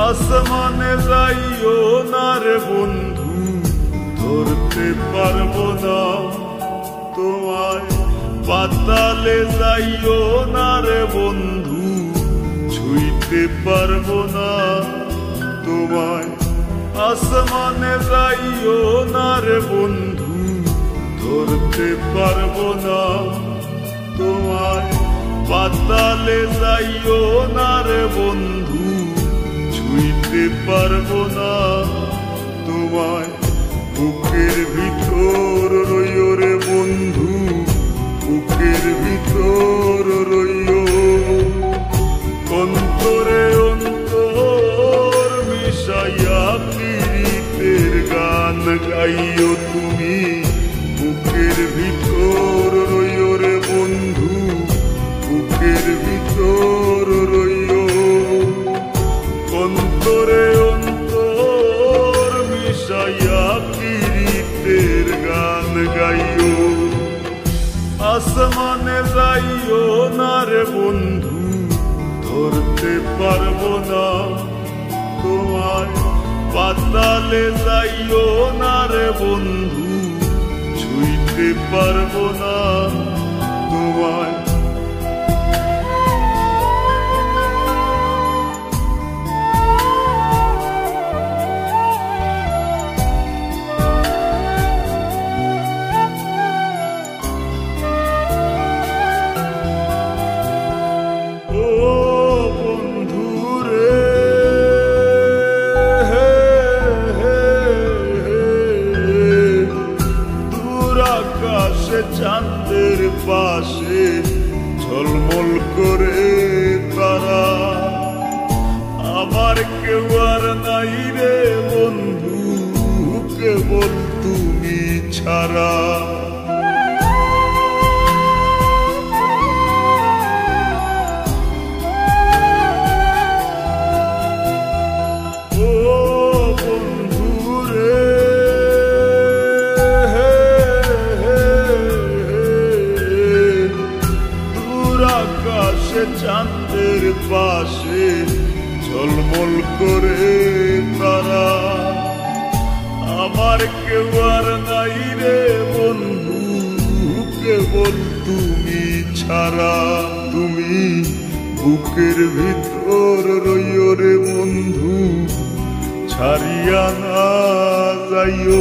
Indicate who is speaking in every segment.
Speaker 1: আসমানে যাইও না রে বন্ধু, ধরতে পারবো না তোমায়। পাতালে যাইও না রে বন্ধু, ছুঁইতে পারবো না তোমায়। আসমানে যাইও না রে বন্ধু, ধরতে পারবো না তোমায়। পাতালে যাইও না রে বন্ধু, ছুঁইতে পারবো না তোমায়। বুকের ভিতর রইও রে বন্ধু, বুকের ভিতর রইও। অন্তরে অন্তর মিশাইয়া পীড়িতের গান গাইও তুমি। বুকের ভিতর রইও রে বন্ধু, বুকের ভিতর রইও। অন্তরে অন্তর মিশাইয়া পীড়িতের গান গাইও। আসমানে যাইও না রে বন্ধু, ধরতে পারবো না তোমায়। পাতালে যাইও না রে বন্ধু, ছুঁইতে পারবো না তোমায়। চাঁদের পাশে ঝলমল করে তারা, আমার কেউ আর নাই রে বন্ধু, কেবল তুমি ছাড়া। চাঁদের পাশে ঝলমল করে তারা, আমার কেউ আর নাই রে বন্ধু, কেবল তুমি ছাড়া। তুমি বুকের ভিতর রইও রে বন্ধু, ছাড়িয়া না যাইও।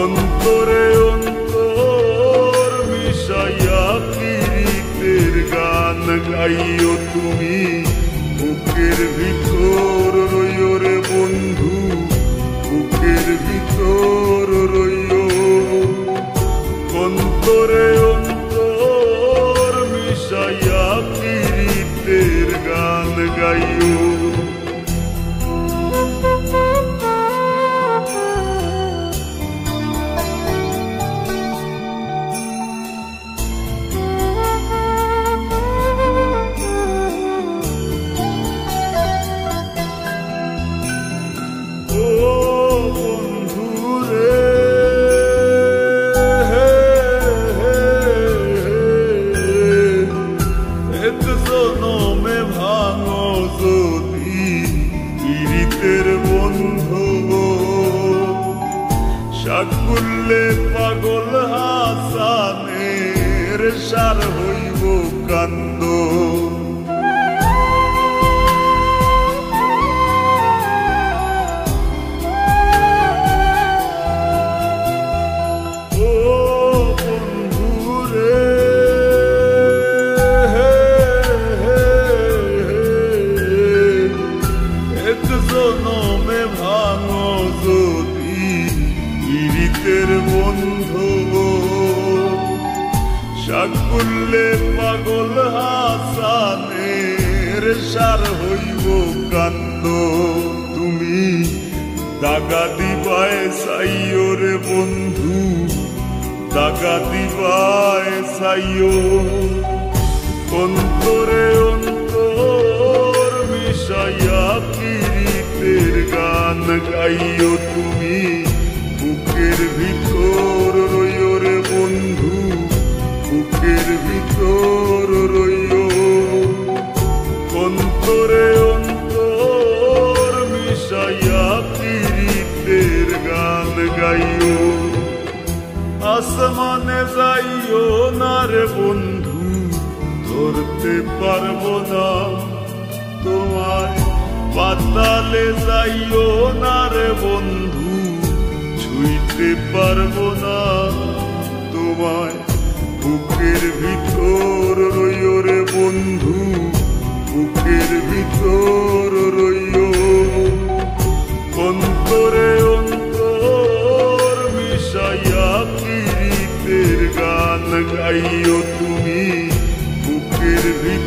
Speaker 1: অন্তরে অন্তর মিশাইয়া পীড়িতের গান গাইও তুমি। বুকের ভিতর রইও রে বন্ধু, বুকের ভিতর রইও। অন্তরে অন্তর মিশাইয়া পীড়িতের গান গাইও। সাকুল্লে পাগল হাসানের সার হইব কান্দ। ও বন্ধু রে, এক জনমে ভাঙো যদি পীড়িতের বন্ধু। সাকুল্লে পাগল হাসানের সার হইব কান্দ। তুমি দাগা দিবায় চাইও রে বন্ধু, দাগা দিবায় চাইও। অন্তরে অন্তর মিশাইয়া পীড়িতের গান গাইও তুমি। বুকের ভিতর রইও রে বন্ধু, বুকের ভিতর রইও। অন্তরে অন্তর আসমানে যাইও না রে বন্ধু, ধরতে পারবো না তোমায়। পাতালে যাইও না রে বন্ধু, ছুঁইতে পারবো না তোমায়। বুকের ভিতর রইও রে বন্ধু, বুকের ভিতর রইও। অন্তরে অন্তর মিশাইয়া প্রীতের গান গাইও তুমি, বুকের ভিতর